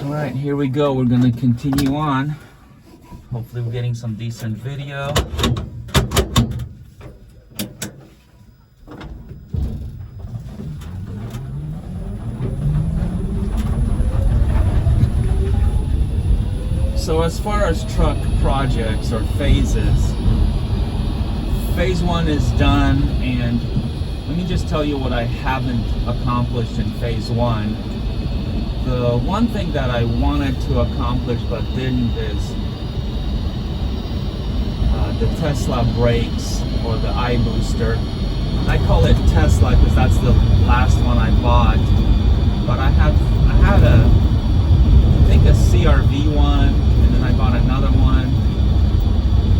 All right, here we go. We're gonna continue on. Hopefully we're getting some decent video. So as far as truck projects or phases, phase one is done, and let me just tell you what I haven't accomplished in phase one. The one thing that I wanted to accomplish but didn't is the Tesla brakes or the iBooster. I call it Tesla because that's the last one I bought, but I had I think a CRV one, and then I bought another one,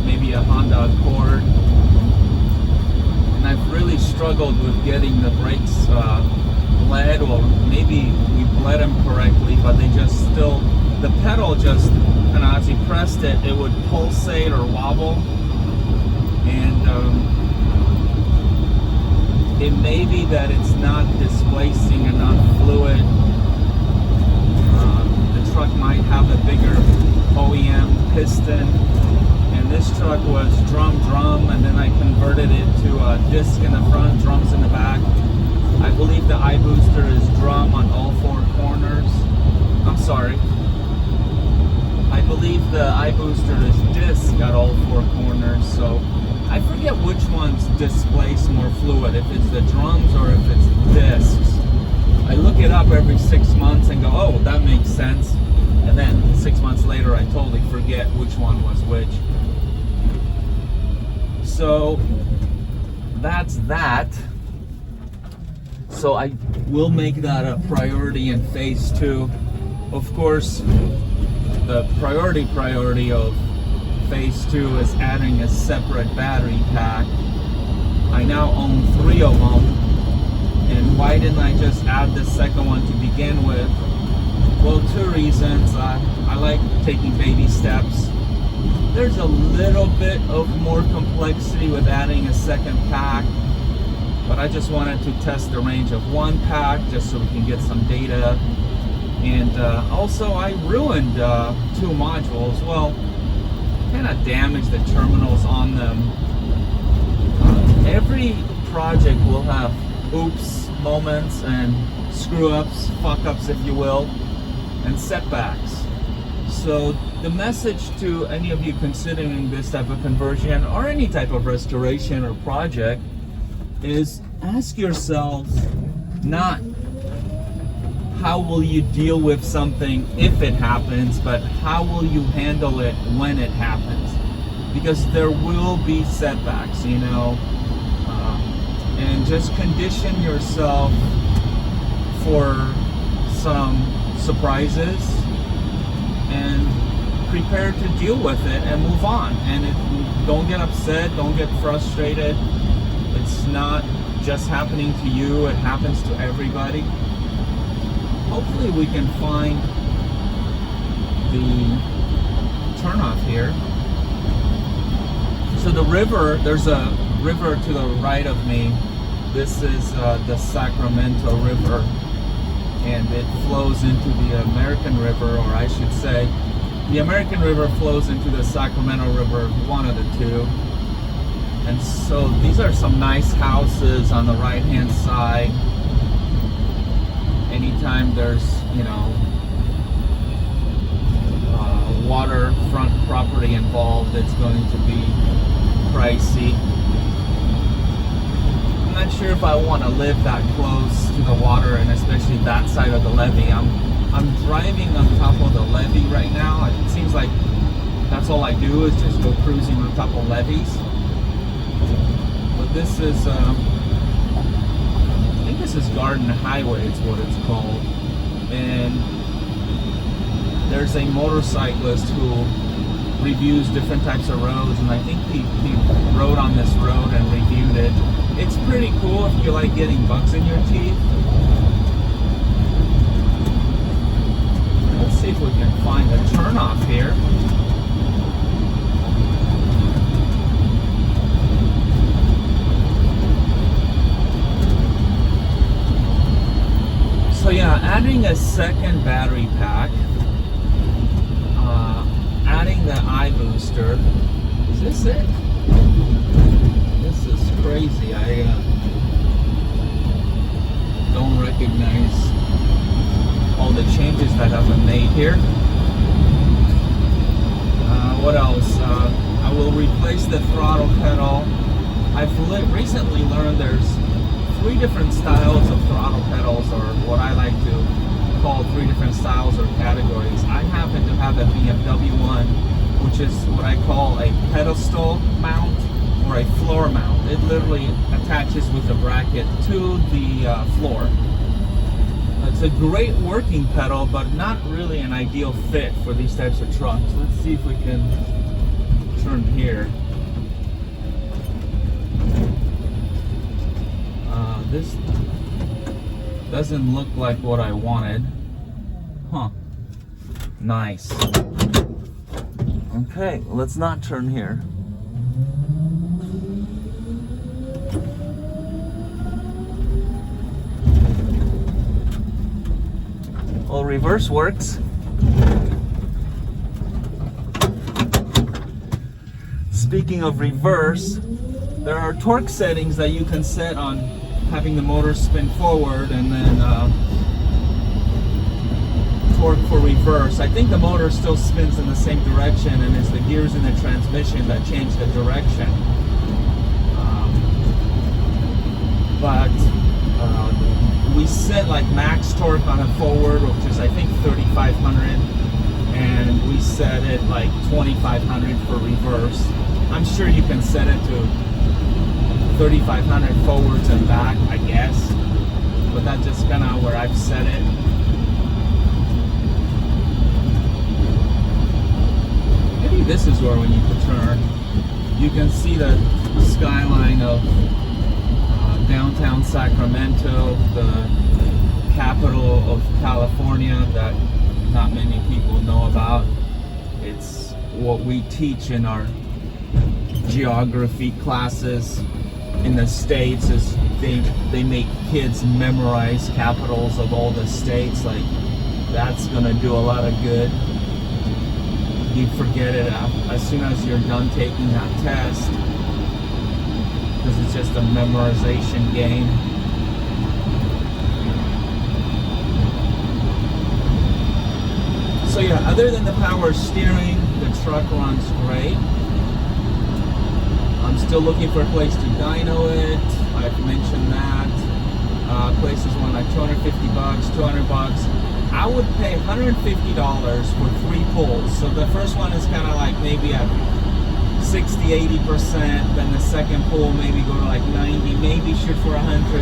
maybe a Honda Accord, and I've really struggled with getting the brakes bled, or maybe we bled them correctly, but they just still, the pedal just, and as you pressed it, it would pulsate or wobble, and it may be that it's not displacing enough fluid. The truck might have a bigger OEM piston, and this truck was drum, and then I converted it to a disc in the front, drums in the back. I believe the iBooster is drum on all four corners. I'm sorry. I believe the iBooster is disc at all four corners, so I forget which ones displace more fluid, if it's the drums or if it's discs. I look it up every 6 months and go, oh, that makes sense. And then 6 months later, I totally forget which one was which. So that's that. So I will make that a priority in phase two. Of course, the priority of phase two is adding a separate battery pack. I now own 3 of them, and why didn't I just add the second one to begin with? Well, 2 reasons. I like taking baby steps. There's a little bit of more complexity with adding a second pack, but I just wanted to test the range of 1 pack just so we can get some data. And also I ruined 2 modules. Well, kind of damaged the terminals on them. Every project will have oops moments and screw ups, fuck ups if you will, and setbacks. So the message to any of you considering this type of conversion or any type of restoration or project is ask yourselves not how will you deal with something if it happens, but how will you handle it when it happens? Because there will be setbacks, you know, and just condition yourself for some surprises and prepare to deal with it and move on. And don't get upset, don't get frustrated. It's not just happening to you, it happens to everybody. Hopefully we can find the turnoff here. So the river, there's a river to the right of me. This is the Sacramento River, and it flows into the American River, or I should say, the American River flows into the Sacramento River, one of the two. And so these are some nice houses on the right hand side. Anytime there's, you know, waterfront property involved, it's going to be pricey. I'm not sure if I want to live that close to the water, and especially that side of the levee. I'm driving on top of the levee right now. It seems like that's all I do is just go cruising on top of levees. But this is, I think this is Garden Highway, it's what it's called. And there's a motorcyclist who reviews different types of roads, and I think he rode on this road and reviewed it. It's pretty cool if you like getting bugs in your teeth. Let's see if we can find a turnoff here. So yeah, adding a second battery pack missing the eye booster. Is this it? This is crazy. I don't recognize all the changes that have been made here. What else? I will replace the throttle pedal. I've recently learned there's 3 different styles of throttle pedals, or what I like to call 3 different styles or categories. I happen to have a BMW one, which is what I call a pedestal mount or a floor mount. It literally attaches with a bracket to the floor. It's a great working pedal, but not really an ideal fit for these types of trucks. Let's see if we can turn here. This doesn't look like what I wanted. Huh. Nice. Okay, let's not turn here. Well, reverse works. Speaking of reverse, there are torque settings that you can set on having the motor spin forward and then torque for reverse. I think the motor still spins in the same direction, and it's the gears in the transmission that change the direction. We set like max torque on a forward, which is I think 3,500, and we set it like 2,500 for reverse. I'm sure you can set it to 3,500 forwards and back, I guess, but that's just kind of where I've set it. Maybe this is where we need to turn. You can see the skyline of downtown Sacramento, the capital of California that not many people know about. It's what we teach in our geography classes in the States, is they make kids memorize capitals of all the states. Like, that's gonna do a lot of good. You forget it as soon as you're done taking that test, because it's just a memorization game. So yeah, other than the power steering, the truck runs great. I'm still looking for a place to dyno it. I've mentioned that. Places want like 250 bucks, 200 bucks. I would pay $150 for 3 pulls. So the first one is kind of like maybe at 60-80%, then the second pull maybe go to like 90, maybe shoot for 100,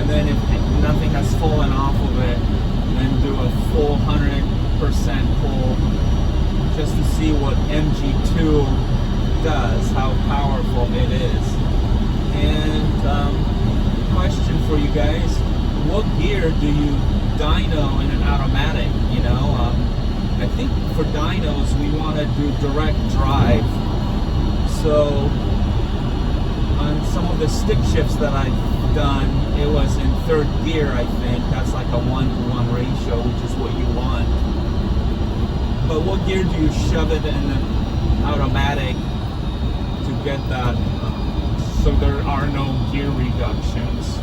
and then if nothing has fallen off of it, then do a full 100% pull, just to see what MG2 does, how powerful it is. And question for you guys: what gear do you dyno in an automatic? You know, I think for dynos we want to do direct drive. So on some of the stick shifts that I've done, it was in 3rd gear, I think. That's like a 1-to-1 ratio, which is what you want. But what gear do you shove it in an automatic to get that so there are no gear reductions?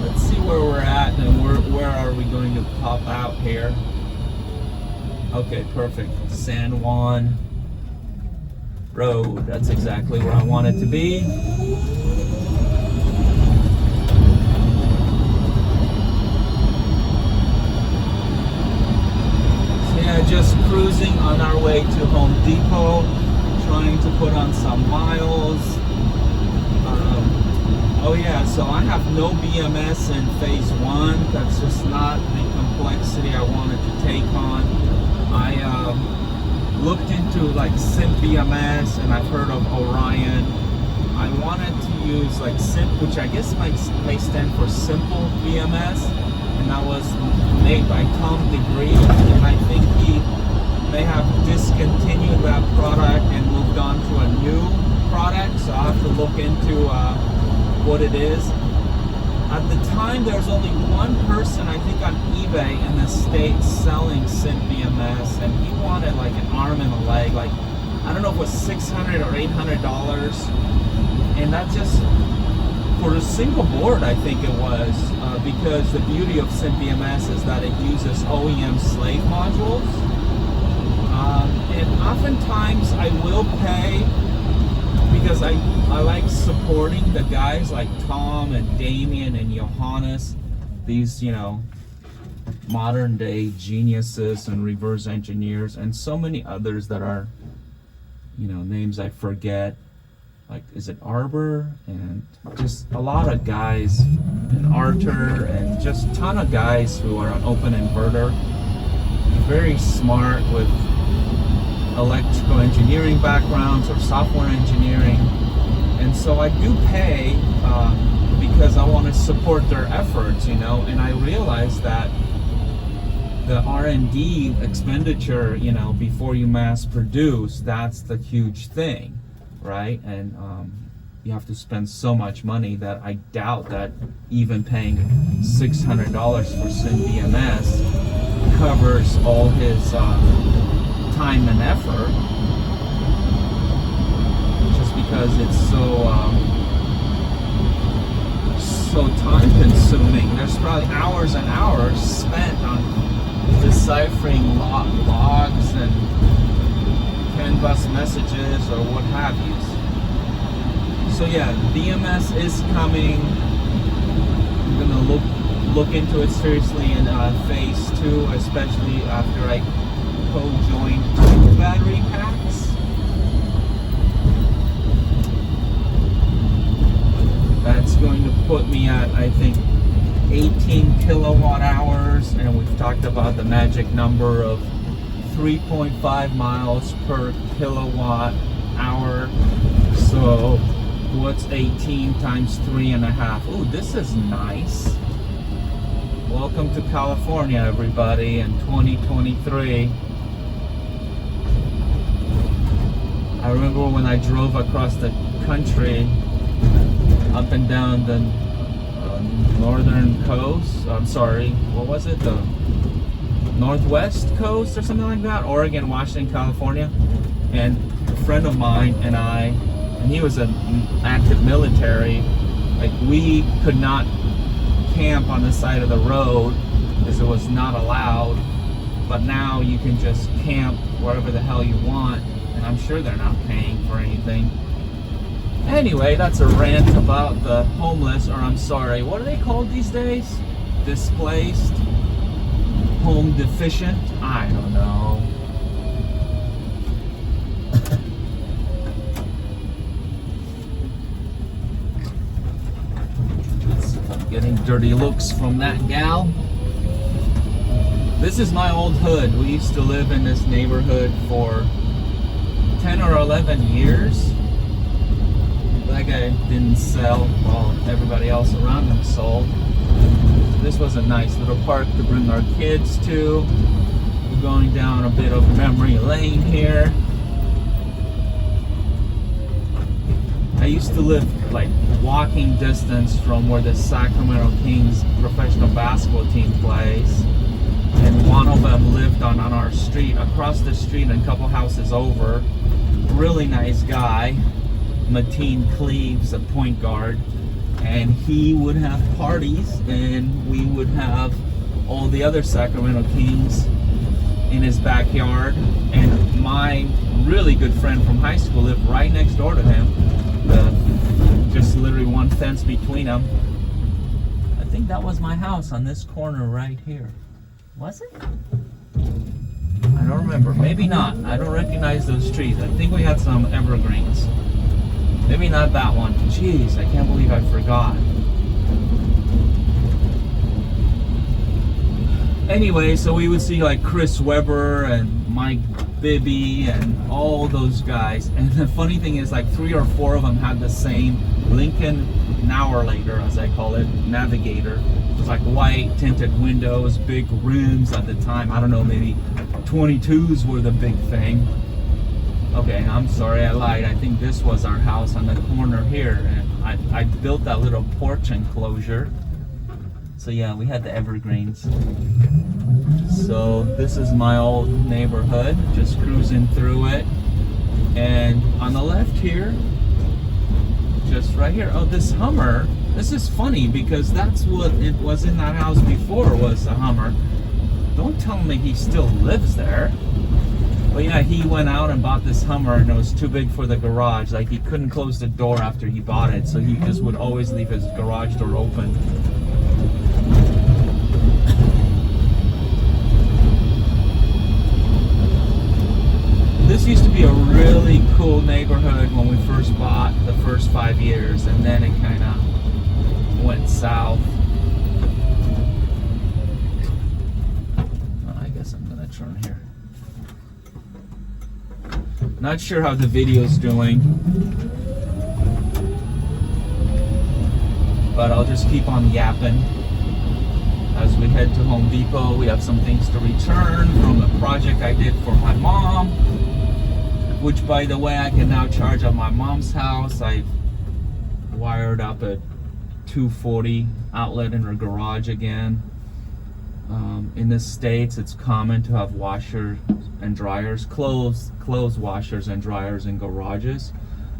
Let's see where we're at and where are we going to pop out here. Okay, perfect. San Juan Road. That's exactly where I want it to be. So yeah, just cruising on our way to Home Depot, trying to put on some miles. Oh yeah, so I have no BMS in phase 1. That's just not the complexity I wanted to take on. I looked into like Simp BMS, and I've heard of Orion. I wanted to use like Simp, which I guess may stand for Simple BMS, and that was made by Tom Degree, and I think he may have discontinued that product and moved on to a new product, so I'll have to look into what it is. At the time time, there's only one person, I think, on eBay in the States selling Synth BMS, and he wanted like an arm and a leg, like, I don't know if it was $600 or $800, and that just, for a single board, I think it was, because the beauty of Synth BMS is that it uses OEM slave modules, and oftentimes I will pay, because I like supporting the guys like Tom and Damien and Johannes, these, you know, modern day geniuses and reverse engineers, and so many others that are, you know, names I forget, like, is it Arbor, and just a lot of guys, and Arthur, and just a ton of guys who are on open inverter, very smart with electrical engineering backgrounds or software engineering. And so I do pay because I want to support their efforts, you know, and I realize that the R&D expenditure, you know, before you mass produce, that's the huge thing, right? And you have to spend so much money that I doubt that even paying $600 for Synth BMS covers all his time and effort, just because it's so time consuming. There's probably hours and hours spent on deciphering logs and CAN bus messages or what have you. So yeah, BMS is coming. I'm gonna look into it seriously in phase 2, especially after I co-join 2 battery packs. That's going to put me at, I think, 18 kilowatt hours, and we've talked about the magic number of 3.5 miles per kilowatt hour. So what's 18 times 3.5? Ooh, this is nice. Welcome to California, everybody, in 2023. I remember when I drove across the country, up and down the northern coast. I'm sorry, what was it? The northwest coast or something like that? Oregon, Washington, California. And a friend of mine and I, and he was an active military, like, we could not camp on the side of the road because it was not allowed, but now you can just camp wherever the hell you want, and I'm sure they're not paying for anything. Anyway, that's a rant about the homeless, or I'm sorry, what are they called these days? Displaced? Home deficient? I don't know. Getting dirty looks from that gal. This is my old hood. We used to live in this neighborhood for 10 or 11 years. That guy didn't sell while everybody else around him sold. This was a nice little park to bring our kids to. We're going down a bit of memory lane here. I used to live like walking distance from where the Sacramento Kings professional basketball team plays, and one of them lived on our street, across the street and a couple houses over. Really nice guy, Mateen Cleaves, a point guard, and he would have parties and we would have all the other Sacramento Kings in his backyard, and my really good friend from high school lived right next door to him. Just literally one fence between them. I think that was my house on this corner right here. Was it? I don't remember. Maybe not. I don't recognize those trees. I think we had some evergreens. Maybe not that one. Jeez, I can't believe I forgot. Anyway, so we would see like Chris Webber and Mike Bibby and all those guys, and the funny thing is, like 3 or 4 of them had the same Lincoln Now-or-Later, as I call it, Navigator. It was like white tinted windows, big rims at the time. I don't know, maybe 22s were the big thing. Okay, I'm sorry, I lied. I think this was our house on the corner here, and I built that little porch enclosure So yeah, we had the evergreens. So this is my old neighborhood, just cruising through it. And on the left here, just right here, oh, this Hummer, this is funny because that's what it was in that house before, was the Hummer. Don't tell me he still lives there. But yeah, he went out and bought this Hummer and it was too big for the garage. Like, he couldn't close the door after he bought it, so he just would always leave his garage door open. This used to be a really cool neighborhood when we first bought the first 5 years, and then it kind of went south. I guess I'm gonna turn here. Not sure how the video's doing, but I'll just keep on yapping as we head to Home Depot. We have some things to return from a project I did for my mom, which, by the way, I can now charge at my mom's house. I've wired up a 240 outlet in her garage again. In the States, it's common to have washers and dryers, clothes washers and dryers in garages,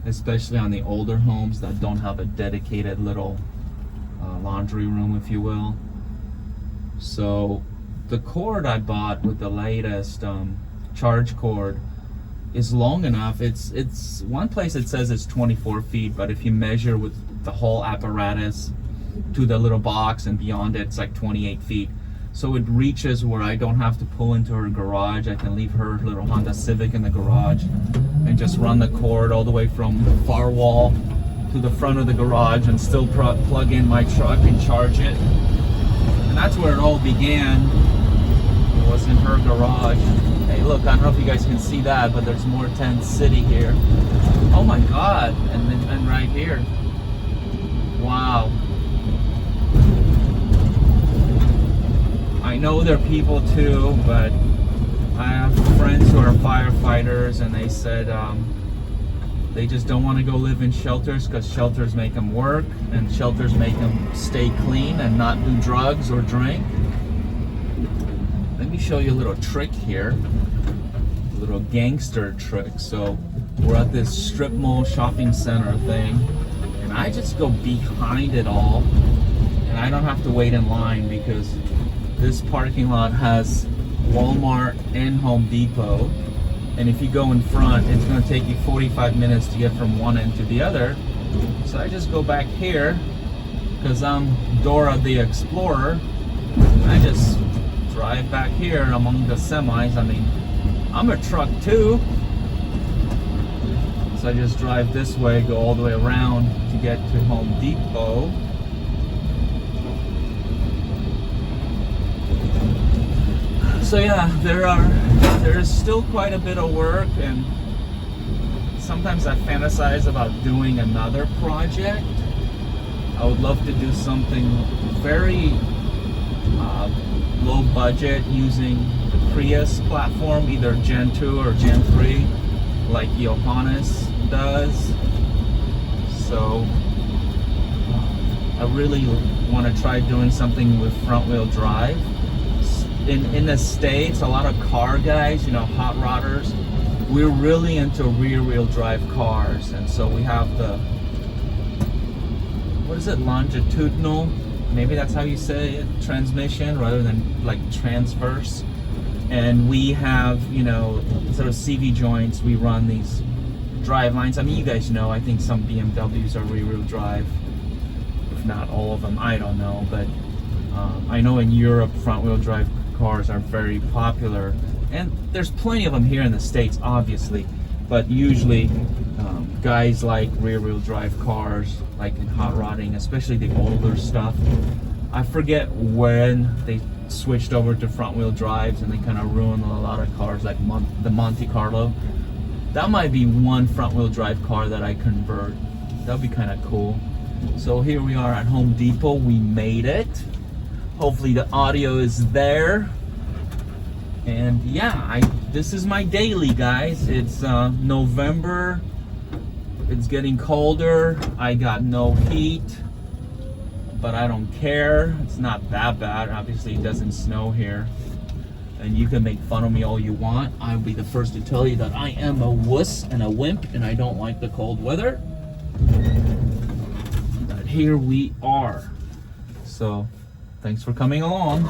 especially on the older homes that don't have a dedicated little laundry room, if you will. So the cord I bought with the latest charge cord is long enough. It's one place it says it's 24 feet, but if you measure with the whole apparatus to the little box and beyond it, it's like 28 feet. So it reaches where I don't have to pull into her garage. I can leave her little Honda Civic in the garage and just run the cord all the way from the far wall to the front of the garage and still plug in my truck and charge it. And that's where it all began. It was in her garage. Hey, look, I don't know if you guys can see that, but there's more Tent City here. Oh my God, and right here. Wow. I know they're people too, but I have friends who are firefighters, and they said they just don't want to go live in shelters because shelters make them work, and shelters make them stay clean and not do drugs or drink. Let me show you a little trick here, a little gangster trick. So we're at this strip mall shopping center thing, and I just go behind it all, and I don't have to wait in line because this parking lot has Walmart and Home Depot, and if you go in front, it's going to take you 45 minutes to get from one end to the other. So I just go back here because I'm Dora the Explorer. I just drive back here among the semis. I mean, I'm a truck too, so I just drive this way, go all the way around to get to Home Depot. So yeah, there is still quite a bit of work, and sometimes I fantasize about doing another project. I would love to do something very low budget using the Prius platform, either Gen 2 or Gen 3, like Johannes does. So I really want to try doing something with front wheel drive. In the States, a lot of car guys, you know, hot rodders, we're really into rear wheel drive cars. And so we have the, what is it, longitudinal, maybe that's how you say it, transmission rather than like transverse. And we have, you know, sort of CV joints. We run these drive lines. I mean, you guys know, I think some BMWs are rear wheel drive, if not all of them, I don't know. But I know in Europe, front wheel drive cars are very popular, and there's plenty of them here in the States, obviously, but usually guys like rear wheel drive cars, like in hot rodding, especially the older stuff. I forget when they switched over to front wheel drives and they kind of ruined a lot of cars, like the Monte Carlo. That might be one front wheel drive car that I convert. That'd be kind of cool. So here we are at Home Depot. We made it. Hopefully the audio is there. And yeah, this is my daily, guys. It's November. It's getting colder. I got no heat. but I don't care. It's not that bad. Obviously it doesn't snow here. And you can make fun of me all you want. I'll be the first to tell you that I am a wuss and a wimp and I don't like the cold weather. But here we are. So thanks for coming along.